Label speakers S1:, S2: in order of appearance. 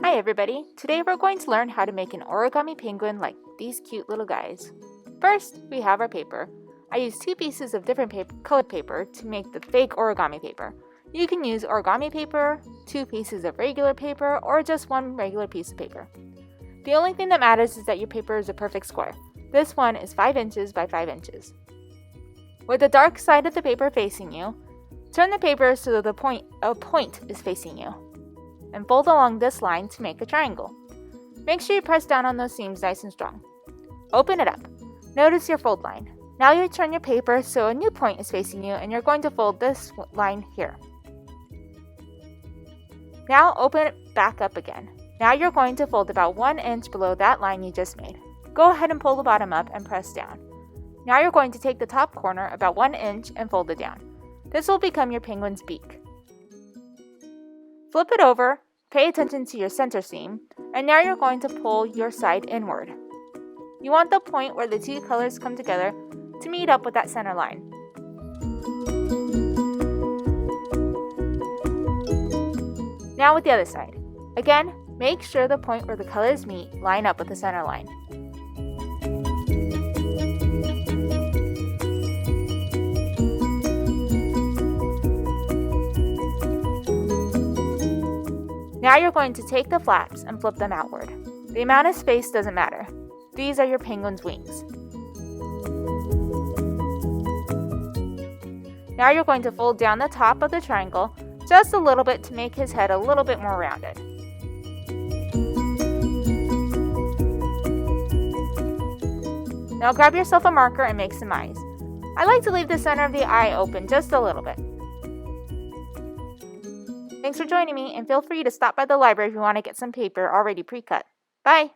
S1: Hi everybody! Today we're going to learn how to make an origami penguin like these cute little guys. First, we have our paper. I used 2 pieces of different colored paper to make the fake origami paper. You can use origami paper, 2 pieces of regular paper, or just 1 regular piece of paper. The only thing that matters is that your paper is a perfect square. This one is 5 inches by 5 inches. With the dark side of the paper facing you, turn the paper so that a point is facing you, and fold along this line to make a triangle. Make sure you press down on those seams nice and strong. Open it up. Notice your fold line. Now you turn your paper so a new point is facing you, and you're going to fold this line here. Now open it back up again. Now you're going to fold about 1 inch below that line you just made. Go ahead and pull the bottom up and press down. Now you're going to take the top corner about 1 inch and fold it down. This will become your penguin's beak. Flip it over, pay attention to your center seam, and now you're going to pull your side inward. You want the point where the 2 colors come together to meet up with that center line. Now with the other side. Again, make sure the point where the colors meet line up with the center line. Now you're going to take the flaps and flip them outward. The amount of space doesn't matter. These are your penguin's wings. Now you're going to fold down the top of the triangle just a little bit to make his head a little bit more rounded. Now grab yourself a marker and make some eyes. I like to leave the center of the eye open just a little bit. Thanks for joining me, and feel free to stop by the library if you want to get some paper already pre-cut. Bye!